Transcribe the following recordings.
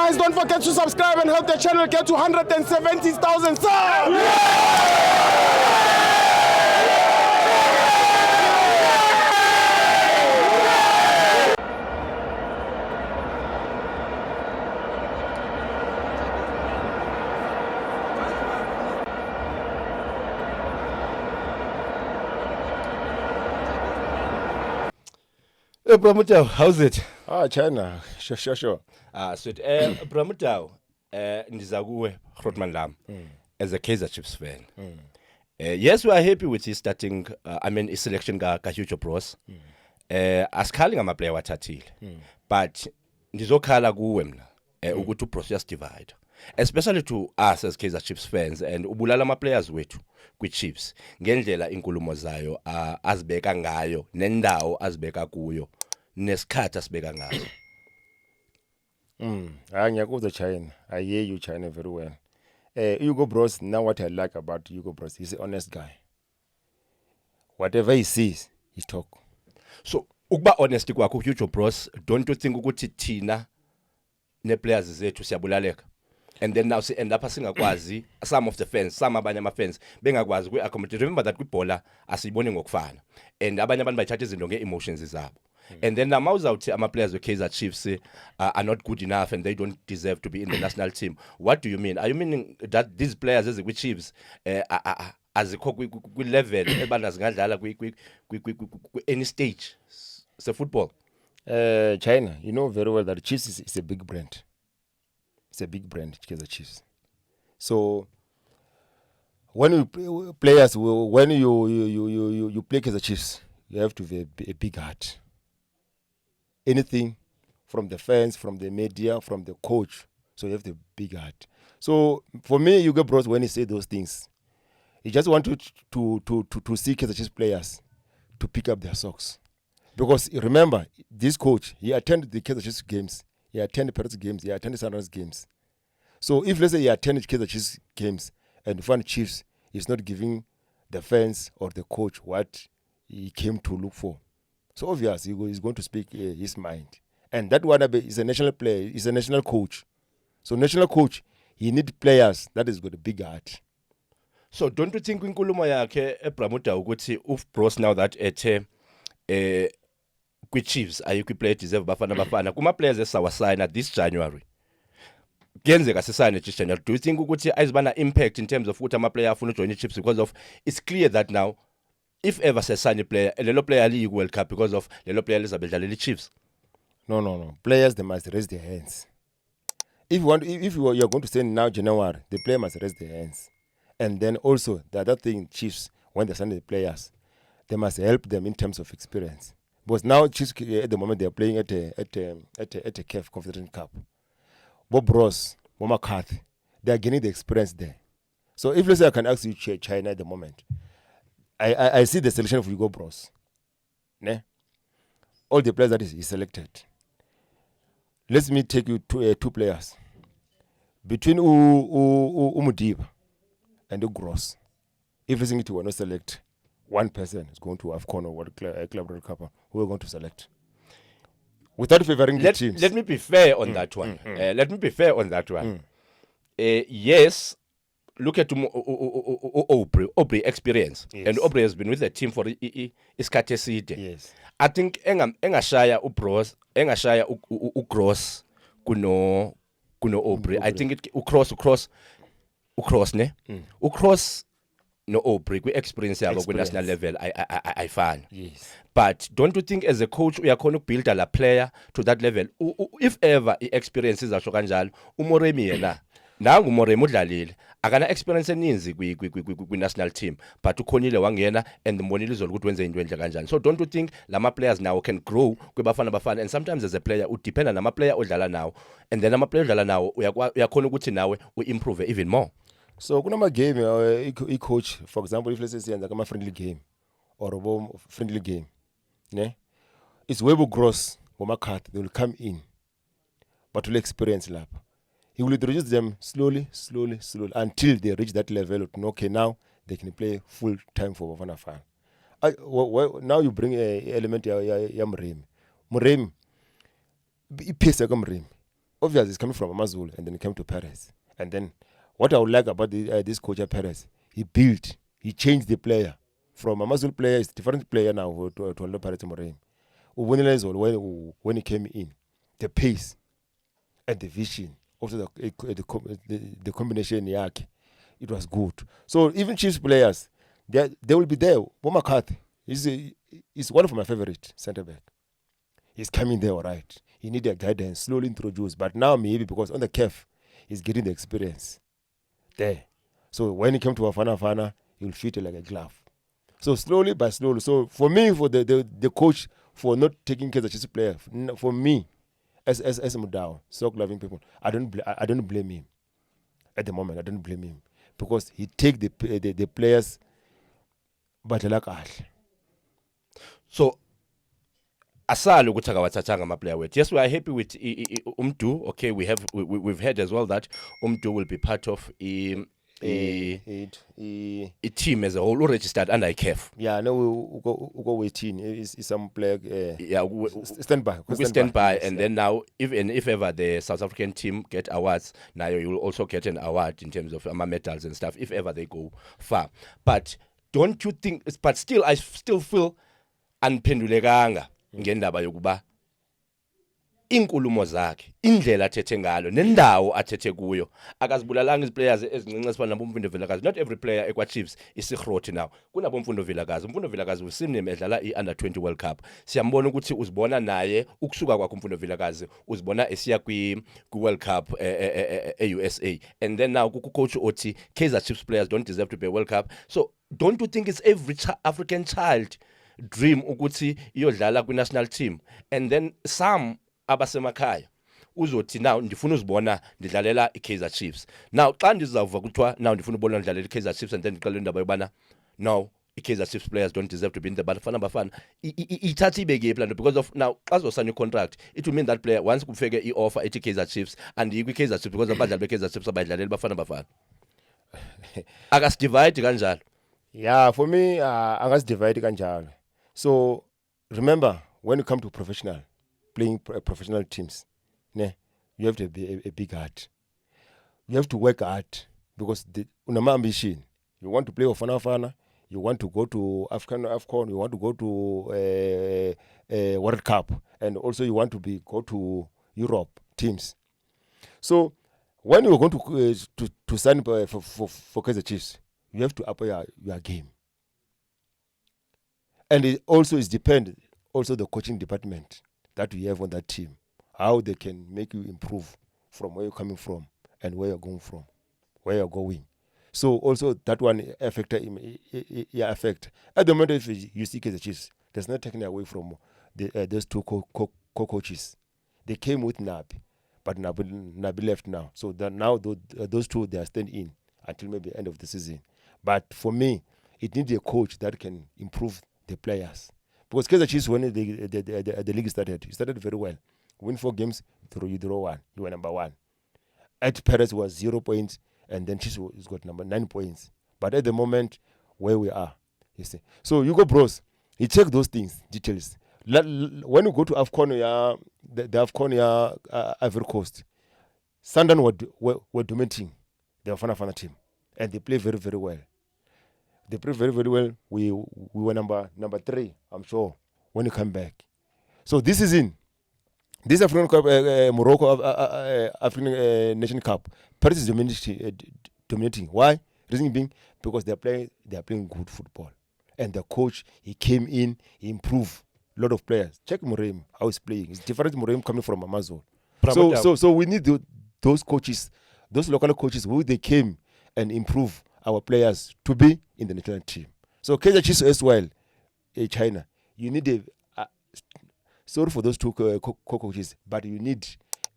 guys, don't forget to subscribe and help the channel get to 170,000 subs. Bramutau, how's it? China, sure. Sweet. Bramutau, ndiza kuwe Grootman Lam as a Kaizer Chiefs fan. Yes, we are happy with his starting. His selection ka Hugo Bros. Asikhali ngamaplayer wathathile. But ndizokhala kuwe mina ukuthi uBros uyasdivide. Especially to us as Kaizer Chiefs fans and ubulala ama-players wethu kwi-Chiefs ngendlela inkulumo zayo azibeka ngayo nendawo azibeka kuyo nesikhathi asibeka ngaso. Ngiyakuzwa China. I hear you China very well. Hugo Bros, now what I like about Hugo Bros, he's an honest guy. Whatever he sees, he talk. So ukuba honest kwakho Hugo Bros, don't you think ukuthi thina ne-players zethu siyabulaleka? And then now end up singakwazi some of the fans, some abanye ama-fans bengakwazi kwi-accommodate. Remember that kwibhola asiyiboni ngokufana and abanye abantu bayithatha izinto nge-emotions zabo. And then now mawuzawuthi ama-players we-Kaizer Chiefs are not good enough and they don't deserve to be in the national team. What do you mean? Are you meaning that these players ezikwi-Chiefs azikho kwi-level ebana zingadlala any stage se-football? China, you know very well that Chiefs is a big brand. It's a big brand, Kaizer Chiefs. So when you play Kaizer Chiefs, you have to have a big heart. Anything from the fans, from the media, from the coach, so you have the big heart. So for me, Hugo Bros, when he say those things, he just wanted to see Kaizer Chiefs players to pick up their socks. Because remember, this coach, he attended the Kaizer Chiefs games. He attended Pirates games. He attended Sunrise games. So if let's say he attended Kaizer Chiefs games and find Chiefs is not giving the fans or the coach what he came to look for, so obviously he's going to speak his mind. And that one is a national player. He's a national coach. So national coach, he need players that is got a big heart. So don't you think inkulumo yakhe eBramuda ukuthi uBros now that ethe kwi-Chiefs ayikho player deserve bafana kuma-players esawasayina this January kuyenzeka sisayine this January, do you think ukuthi ayizibana impact in terms of ukuthi ama-player afuna ujoin i-Chiefs because of it's clear that now if ever sesayine player lelo player liyi World Cup because of lelo player lizabe dlalela i-Chiefs? No. Players, they must raise their hands. If you are going to send now January, the player must raise their hands. And then also the other thing, Chiefs, when they send the players, they must help them in terms of experience. Because now Chiefs at the moment they are playing at a CAF Confederation Cup. Bob Ross, Bob McCarthy, they are getting the experience there. So if let's say I can ask you China at the moment, I see the selection of Hugo Bros. Ne? All the players that he selected. Let me take you to two players. Between Umudiba and Gross, if you think you will not select one person is going to AFCON or World Club World Cup, who are going to select? Without favoring the teams. Let me be fair on that one. Let me be fair on that one. Yes, look at Aubrey experience. Yes. And Aubrey has been with the team for isikhathi eside. Yes. I think engashaya uBros, engashaya uGross kuno Aubrey. I think it uCross ne? uCross no Aubrey kwi-experience yabo kwi-national level ayifani. Yes. But don't you think as a coach uyakhona ukubuilda la player to that level? If ever i-experience izasho kanjalo, uMoremi yena nangu uMoremi udlalile akana experience eninzi kwi-national team, but ukhonile wangena and mbonile izolo ukuthi wenze into enhle kanjani. So don't you think lama players now can grow kwibafana and sometimes as a player udependa nama player odlala nawo and then ama player odlala nawo uyakhona ukuthi nawe uimprove even more. So kunama game i-coach, for example, if let's say siyenza kama friendly game or a friendly game, ne? It's Webo Gross or McCarthy, they will come in, but will experience lap. He will introduce them slowly until they reach that level of okay, now they can play full time for Bafana Fan. Now you bring a element ya Muremi. Muremi, ipesa ka Muremi. obviously he's coming from Amazulu and then he came to Paris. And then what I would like about this coach at Paris, he changed the player. From Amazulu player, it's a different player now to Orlando Pirates Moraine. When he came in, the pace and the vision, also the combination yake, it was good. So even Chiefs players, they will be there. Bo McCarthy is one of my favorite centre back. He's coming there, all right. He need a guidance, slowly introduce. But now maybe because on the calf, he's getting the experience there. So when he came to Bafana, he'll fit it like a glove. So slowly by slowly. So for me, for the coach for not taking care of the Chiefs player, for me, as Mudao, soccer loving people, I don't blame him. At the moment, I don't blame him because he take the players, but like So asali ukuthi akawathathanga ama-player wethu. Yes, we are happy with Umdu. Okay, we've heard as well that Umdu will be part of a team as a whole, registered under ICAF. Yeah, no, we go waiting. Is some player. Stand by. We stand by, yes, and then now, if ever the South African team get awards, now you will also get an award in terms of medals and stuff. If ever they go far, but don't you think? But still, I still feel aniphendulekanga ngendaba yokuba inkulumo zakhe, indlela athethe ngalo nendawo athethe kuyo, akazibulalanga iziplayers ezincinci esifana naboMfundo Vilakazi. Not every player ekwa Chiefs isigroti now. KunaboMfundo Vilakazi. uMfundo Vilakazi usimneme edlala i-Under 20 World Cup. Siyambona ukuthi uzibona naye ukusuka kwakho uMfundo Vilakazi, uzibona esiya kwi World Cup e-USA. And then now coach othi Kaizer Chiefs players don't deserve to be a World Cup. So don't you think it's every African child dream ukuthi iyodlala kwi-national team? And then some abasemakhaya uzothi now ndifuna uzibona ndidlalela iKaizer Chiefs. Now xa ndizawuva kuthiwa now ndifuna ubona ndidlalela iKaizer Chiefs and then ndiqale indaba yobana no, iKaizer Chiefs players don't deserve to be in the Bafana ithatha ibeke plan because of now xa uzosana contract, it will mean that player once kufike i-offer ethi Kaizer Chiefs and kwi-Kaizer Chiefs because abadlali beKaizer Chiefs abayidlalela Bafana akasidivide kanjalo. Yeah, for me angasidivide kanjalo. So remember, when you come to playing professional teams, you have to be a big heart. You have to work hard because unama ambition. You want to play Bafana, you want to go to AFCON, you want to go to World Cup, and also you want to go to Europe teams. So when you're going to sign for Kaizer Chiefs, you have to up your game. And it also is depend also the coaching department that you have on that team, how they can make you improve from where you're coming from and where you're going from, where you're going. So also that one affect. At the moment, if you see Kaizer Chiefs, there's not taken away from those two co-coaches. They came with Nabi, but Nabi left now. So that now those two, they are staying in until maybe the end of the season. But for me, it needs a coach that can improve the players. Because Kaizer Chiefs, when the league started, it started very well. Win 4 games, you draw 1. You were number 1. At Paris was 0 points, and then Chiefs has got number 9 points. But at the moment, where we are, you see. So Hugo Bros, he check those things, details. When you go to AFCON, the AFCON Ivory Coast, Sunderland were dominating the Bafana team, and they play very, very well. They play very, very well. We were number 3, I'm sure, when you come back. So this is in this African Cup, Morocco African Nation Cup. Paris is dominating. Why? Reason being because they are playing good football, and the coach, he came in, he improved a lot of players. Check Moraim, how he's playing. It's different Moraim coming from Amazon. So we need those coaches, those local coaches who they came and improve our players to be in the national team. So Kaizer Chiefs as well, China, you need sorry for those two coaches, but you need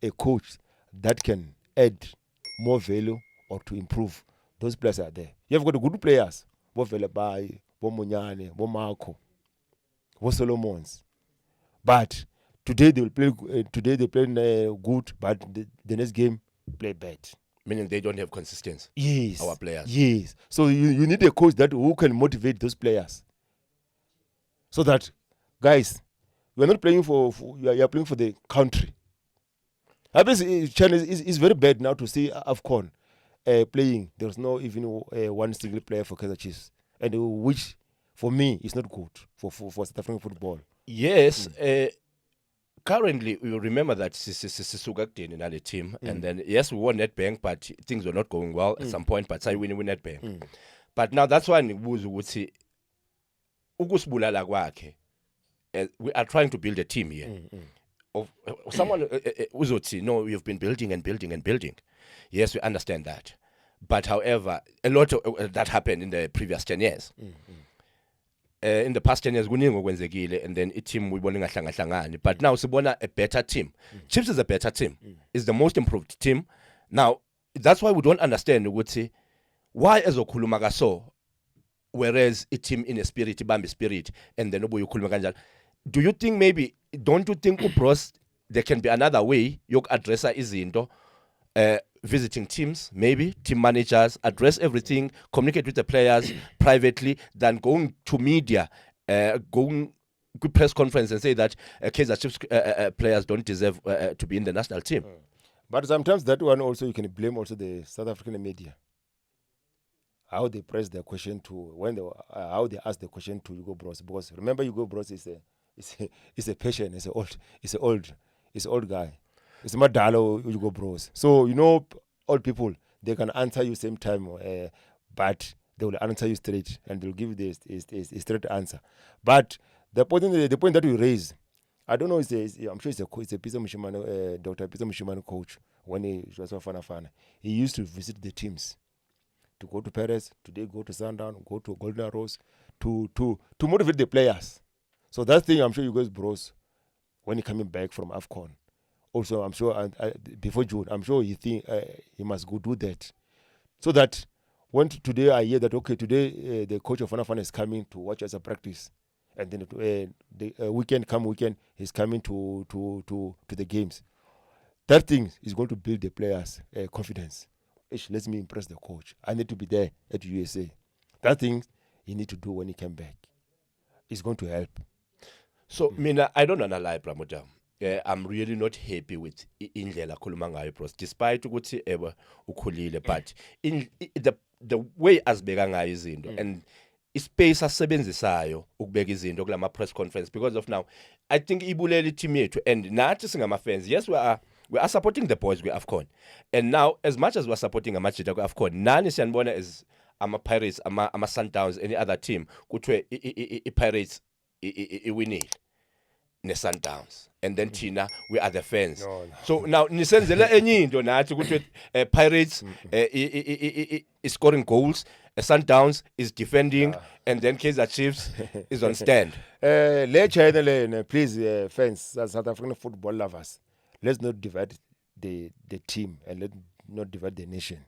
a coach that can add more value or to improve. Those players are there. You have got good players, Bo Velebai, Bo Munyane, Bo Marco, Bo Solomons. But today they will play. Today they play good, but the next game play bad. Meaning they don't have consistency. Yes. Our players. Yes. So you need a coach who can motivate those players. So that, guys, you are not playing you are playing for the country. Obviously, China is very bad now to see AFCON playing. There's no even one single player for Kaizer Chiefs, and which for me is not good for South African football. Yes, currently you remember that Sisuka kudeni nale team, and then yes, we won Nedbank, but things were not going well at some point. But say win Nedbank, but now that's why ngibuza ukuthi ukusibulala kwakhe. We are trying to build a team here. Of someone uzothi, no, you've been building and building and building. Yes, we understand that, but however, a lot of that happened in the previous 10 years. In the past 10 years kuningi okwenzekile, and then team we bowling ngahlangahlangani, but now sibona a better team. Chiefs is a better team. It's the most improved team. Now that's why we don't understand ukuthi why ezokhuluma kaso, whereas a team in a spirit ibambe spirit, and then ubuye ukhuluma kanjalo. Do you think maybe, don't you think Bros, there can be another way you address izinto, visiting teams, maybe team managers, address everything, communicate with the players privately, than going to media, going to press conference and say that Kaizer Chiefs players don't deserve to be in the national team? But sometimes that one also you can blame also the South African media. How they press the question to how they ask the question to Hugo Bros, because remember Hugo Bros is a patient, it's old guy. It's Madalo Hugo Bros. So old people, they can answer you same time, but they will answer you straight and they'll give you a straight answer. But the point that we raise, I don't know. I'm sure it's a Peter Mushimano, Dr. Peter Mushimano coach when he was a Fana. He used to visit the teams, to go to Paris, today go to Sundown, go to Golden Rose, to motivate the players. So that thing, I'm sure you guys bros, when he coming back from AFCON, also I'm sure before June, I'm sure he think he must go do that, so that when today I hear that today the coach of Fana is coming to watch us a practice, and then the weekend he's coming to the games. That thing is going to build the players' confidence. Let me impress the coach. I need to be there at USA. That thing he need to do when he came back. It's going to help. So, Mina, I don't want to lie, Pramoda. I'm really not happy with indlela khuluma ngayo, bros. Despite ukuthi ukhulile, but in the way asibeka ngayo izinto and ispace asebenzisayo ukubeka izinto kulama press conference, because of now I think ibulela team yethu, and nathi singama fans, yes, we are supporting the boys we AFCON, and now as much as we are supporting amajita ku AFCON, nani siyanibona as ama Pirates, ama Sundowns, any other team kuthiwe I Pirates iwinile ne Sundowns, and then Tina, we are the fans. No. So now nisenzela enye into nathi ukuthi Pirates is scoring goals, Sundowns is defending, and then Kaizer Chiefs is on stand. Please, fans, South African football lovers, let's not divide the team, and let's not divide the nation.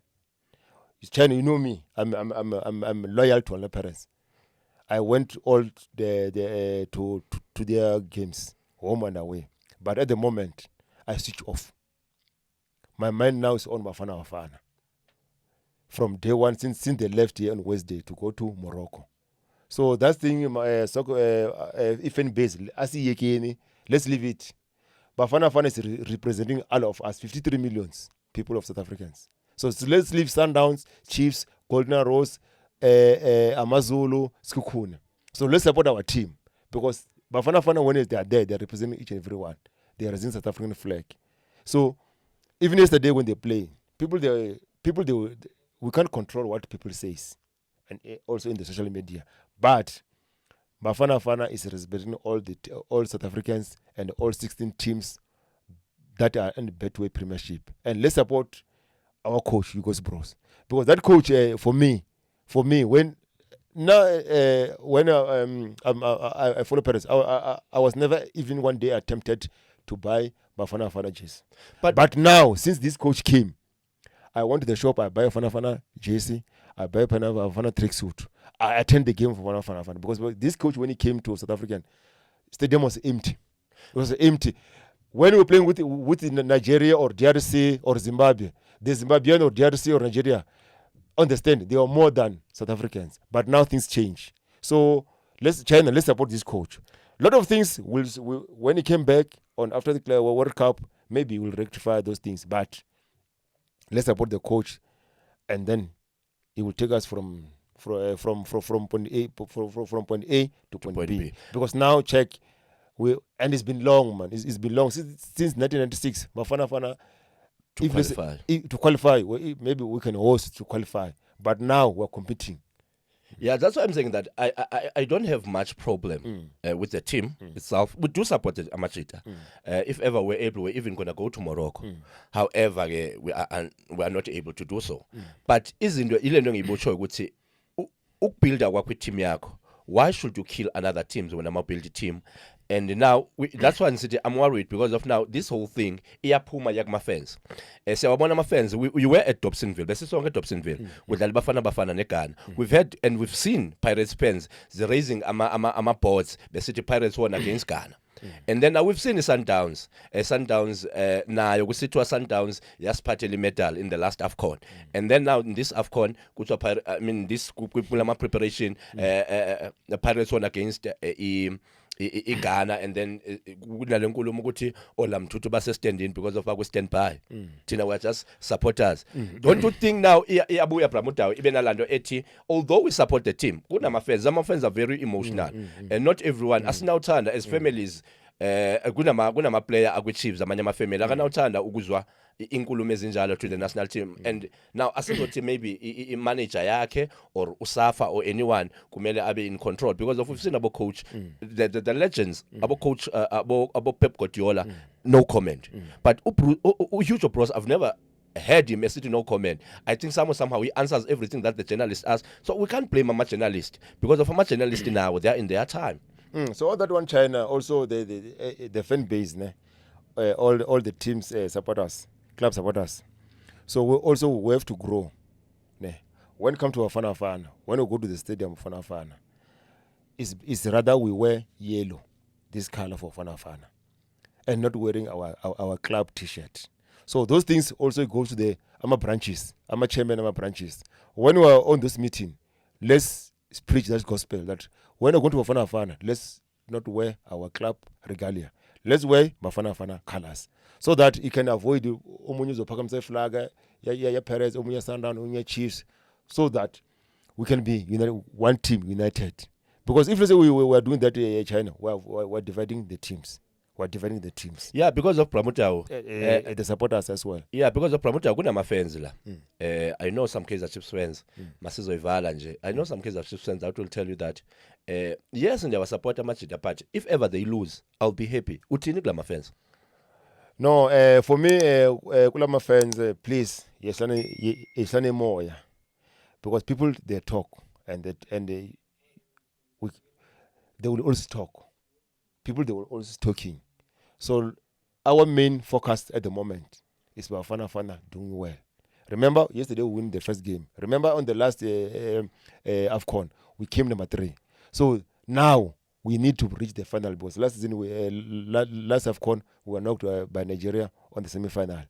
China, you know me, I'm loyal to all the parents. I went all to their games, home and away. But at the moment, I switch off. My mind now is on Bafana Bafana. From day one, since they left here on Wednesday to go to Morocco. So that thing, event based, let's leave it. Bafana Bafana is representing all of us, 53 million people of South Africans. So let's leave Sundowns, Chiefs, Golden Rose, Amazulu, Skukuna. So let's support our team, because Bafana Bafana, when they are there, they are representing each and every one. They are representing South African flag. So even yesterday when they play, we can't control what people says, and also in the social media. But Bafana Bafana is representing all South Africans and all 16 teams that are in the Betway Premiership. And let's support our coach, Hugo Bros, because that coach, for me, when I follow Paris, I was never even one day attempted to buy Bafana Bafana jersey. But now, since this coach came, I went to the shop, I buy a Bafana Bafana jersey, I buy a Bafana Bafana tracksuit. I attend the game for Bafana Bafana, because this coach, when he came to South African, stadium was empty. It was empty. When we were playing with Nigeria or DRC or Zimbabwe, the Zimbabwean or DRC or Nigeria, understand, they are more than South Africans. But now things change. So let's support this coach. A lot of things will when he came back on after the World Cup, maybe we'll rectify those things. But let's support the coach, and then he will take us from point A from point A to point B. Because now check, and it's been long, man. It's been long since 1996. Bafana Bafana to qualify. Maybe we can host to qualify, but now we're competing. Yeah, that's why I'm saying that I don't have much problem with the team itself. We do support the Amachita. If ever we're able, we're even going to go to Morocco. However, we are not able to do so. But isn't ile nto ngiyibotsho ukuthi ukubuilda kwakho team yakho, why should you kill another teams when I'm a build team? And now that's why I'm worried because of now this whole thing. Iyapuma yakma fans. Siyabona ama fans. We were at Dobsonville. Besisonke at Dobsonville. Kudlala Bafana neGhana. We've had and we've seen Pirates fans raising ama boards. Besithi Pirates won against Ghana. And then now we've seen the Sundowns. Sundowns nayo kusithiwa Sundowns yasiphathela medal in the last AFCON. And then now in this AFCON, this kulama preparation, the Pirates won against Ghana, and then kunale nkulumo ukuthi olamthuthu base stand in because of our standby. Tina were just supporters. Don't you think now iyabuya Bramutawo ibe nalando ethi although we support the team, kunama fans, some fans are very emotional and not everyone asinawuthanda as families kunama player akwi-Chiefs amanye ama-family akanawuthanda ukuzwa inkulumo ezinjalo to the national team. And now asizothi maybe i-manager yakhe or usafa or anyone kumele abe in control because of we've seen abo coach the legends abo coach abo Pep Guardiola no comment. But Hugo Bros I've never heard him sitting no comment. I think somehow he answers everything that the journalist asks. So we can't blame a journalist because of a journalist now they're in their time. So all that one China also the fan base all the teams supporters, club supporters. So we have to grow. When it comes to Bafana Bafana, when we go to the stadium of Bafana Bafana, it's rather we wear yellow, this color for Bafana Bafana, and not wearing our club T-shirt. So those things also go to the branches, chairman branches. When we are on this meeting, let's preach that gospel that when we go to Bafana Bafana, let's not wear our club regalia. Let's wear Bafana Bafana colors so that you can avoid omunye uzophakamise flag ya Perez, omunye Sundown, omunye Chiefs, so that we can be one team united. Because if let's say we were doing that in China, we're dividing the teams. We're dividing the teams. Yeah, because of Bramutawo. The supporters as well. Yeah, because of Bramutawo kunama fans la. I know some Kaizer Chiefs fans. Masizo ivala nje. I know some Kaizer Chiefs fans that will tell you that yes, and they were supporter Machida, but if ever they lose, I'll be happy. Uthini kulama fans? No, for me kulama fans please yehlane moya. Because people they talk and they will always talk. People they will always talking. So our main focus at the moment is Bafana Bafana doing well. Remember yesterday we win the first game. Remember on the last AFCON we came number 3. So now we need to reach the final because last season last AFCON we were knocked by Nigeria on the semi-final.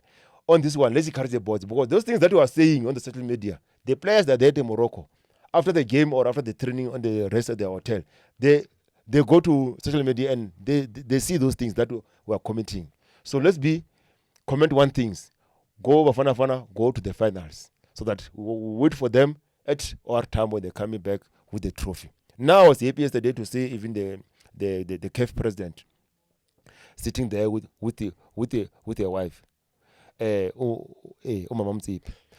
On this one, let's encourage the boys because those things that we are saying on the social media, the players that they're in Morocco, after the game or after the training on the rest of the hotel, they go to social media and they see those things that we are commenting. So let's comment one things. Go Bafana Bafana, go to the finals. So that we wait for them at our time when they're coming back with the trophy. Now I was happy yesterday to see even the CAF president sitting there with their wife.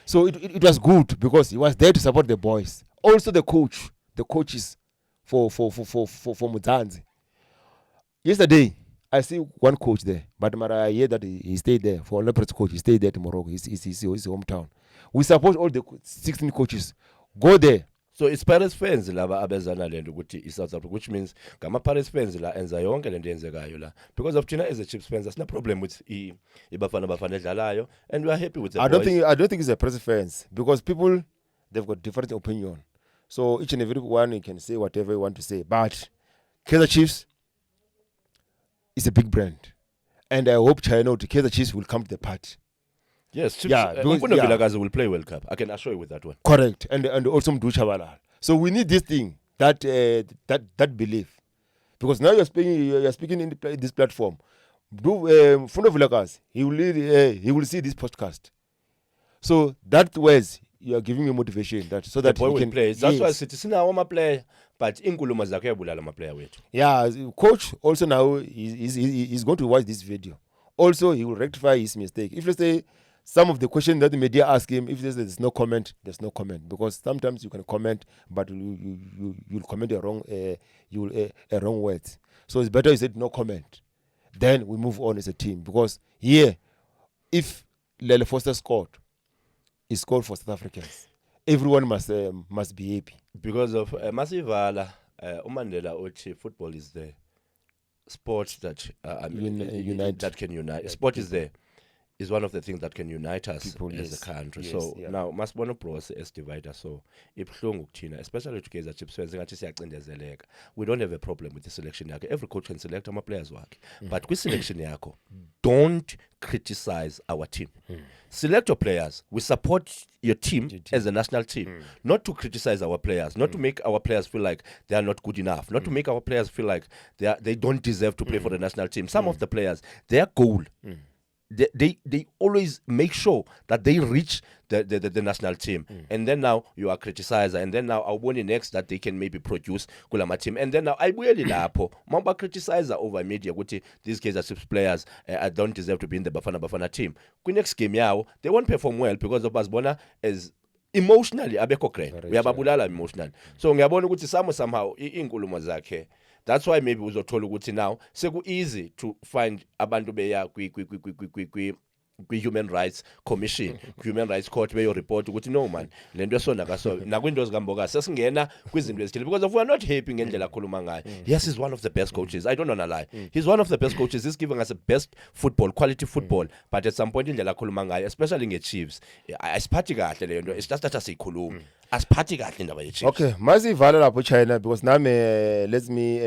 So it was good because he was there to support the boys. Also the coaches for Mutanzi. Yesterday, I see one coach there, but I hear that he stayed there for Leopards coach. He stayed there to Morocco. His hometown. We support all the 16 coaches. Go there. So it's Paris fans laba abezana lento ukuthi South Africa, which means gama Paris fans la enza yonke lento yenzekayo la. Because of China as a Chiefs fans, there's no problem with Bafana edlalayo, and we are happy with the I don't think it's a Paris fans because people they've got different opinion. So each and every one you can say whatever you want to say, but Kaizer Chiefs is a big brand, and I hope China to Kaizer Chiefs will come to the party. Yes, Chiefs, Vilakazi will play World Cup. I can assure you with that one. Correct, and also Mdu Chabalala. So we need this thing that belief, because now you're speaking in this platform. Fundo Vilakazi, he will see this podcast. So that ways you are giving me motivation that so The that boy he will can play. That's why yes. sithi sinawo ama-player but inkulumo zakhe uyabulala ama-player wethu. Yeah, coach also now he's going to watch this video. Also, he will rectify his mistake. If let's say some of the questions that the media ask him, if there's no comment, there's no comment because sometimes you can comment, but you'll comment a wrong words. So it's better you said no comment. Then we move on as a team because here, if Lele Foster scored, he scored for South Africans. Everyone must be happy. Because of Masivala, uMandela uthi football is the sport that Unite that can unite. Yeah, Sport is there. Is one of the things that can unite us People, as yes. a country. Yes, So yeah. now masibona bros as divider. So ibhlungu kuthina, especially to Kaizer Chiefs fans ngathi siyacindezeleka. We don't have a problem with the selection yakhe. Every coach can select ama players wakhe. But kwi selection yakho, don't criticize our team. Select your players. We support your team as a national team. Not to criticize our players, not to make our players feel like they are not good enough, not to make our players feel like they don't deserve to play for the national team. Some of the players, their goal they always make sure that they reach the national team. And then now you are criticizer, and then now I want next that they can maybe produce kulama team. And then now I really lapho mamba criticizer over media ukuthi these guys are six players don't deserve to be in the Bafana team. Kwi next game yawo they won't perform well because of basibona as emotionally abekho great. Uyababulala emotionally. So ngiyabona ukuthi somehow inkulumo zakhe. That's why maybe uzothola ukuthi now seku easy to find abantu beya kwi Human Rights Commission, Human Rights Court beyo report ukuthi no man lento esona kaso nakwinto zikamboka sesingena kwizinto ezithile because if we are not happy ngendlela akhuluma ngayo. Yes, he's one of the best coaches. I don't wanna lie. He's one of the best coaches. He's giving us the best football, quality football. But at some point indlela akhuluma ngayo, especially nge-Chiefs, asiphathi kahle le nto. It's just that asikhuluma. Asiphathi kahle indaba ye-Chiefs. Okay, masivala lapho China because nami let me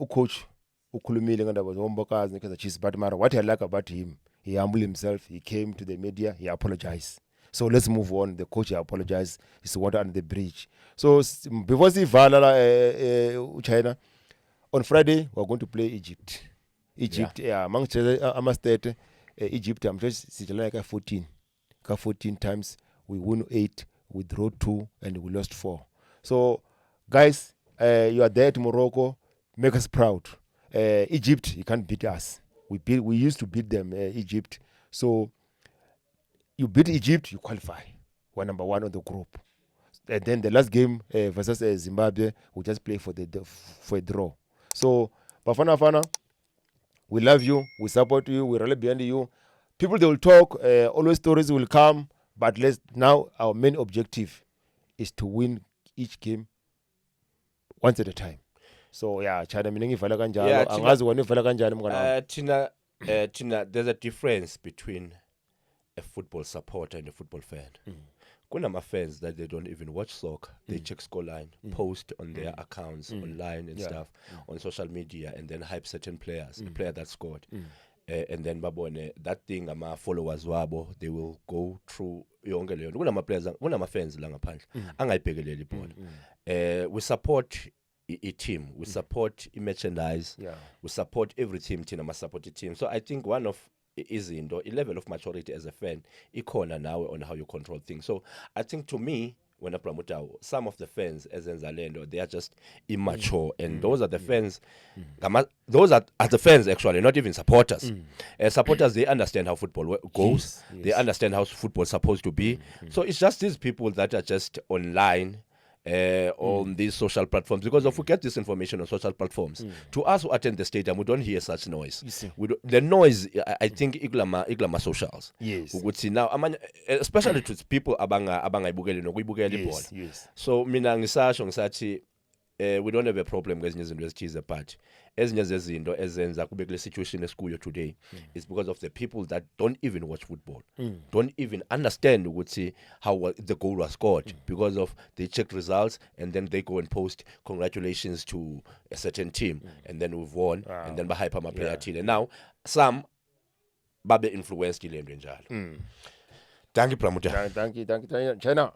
coach ukhulumile ngendaba zoMbokazi neKaizer Chiefs, but mara what I like about him, he humbled himself, he came to the media, he apologized. So let's move on. The coach apologized. It's water under the bridge. So before Sivala China, on Friday we're going to play Egypt. Egypt, among state, Egypt, I'm just like 14 times. We won 8, we draw 2, and we lost 4. So, guys, you are there to Morocco. Make us proud. Egypt, you can't beat us. We used to beat them, Egypt. So, you beat Egypt, you qualify. We're number 1 on the group. And then the last game versus Zimbabwe, we just play for a draw. So, Bafana, we love you, we support you, we rally behind you. People, they will talk, always stories will come, but now our main objective is to win each game once at a time. So yeah, China mina ngivala kanjalo, angazi wena uvala kanjani mngana. Tina, there's a difference between a football supporter and a football fan. Kunama fans that they don't even watch soccer. They check scoreline, post on their accounts online and stuff on social media, and then hype certain players, the player that scored. And then babone that thing ama followers wabo, they will go through yonke leyo. Kunama players, kunama fans la ngaphandle angayibhekeleli ibhola. We support a team, we support merchandise, we support every team thina ma support a team. So I think one of is a level of maturity as a fan ikhona nawe on how you control things. So I think to me when I promote some of the fans as Zalendo, they are just immature, and those are the fans. Those are the fans actually, not even supporters. Supporters, they understand how football goes. Yes. They understand how football is supposed to be. So it's just these people that are just online. On these social platforms, because if we get this information on social platforms, to us who attend the stadium, we don't hear such noise. The noise, I think, iglama socials. Yes. We would see now, especially to people abanga ibukeli no ibukeli ball. Yes. So mina ngisasho ngisathi we don't have a problem ngezinye izinto ezithize, but ezinye zezinto ezenza kube kule situation esikuyo today is because of the people that don't even watch football, don't even understand ukuthi how the goal was scored, because of they check results and then they go and post congratulations to a certain team and then we've won and then bahype ama player thile. Now some babe influenced ile nto njalo. Thank you Pramuta. Thank you China.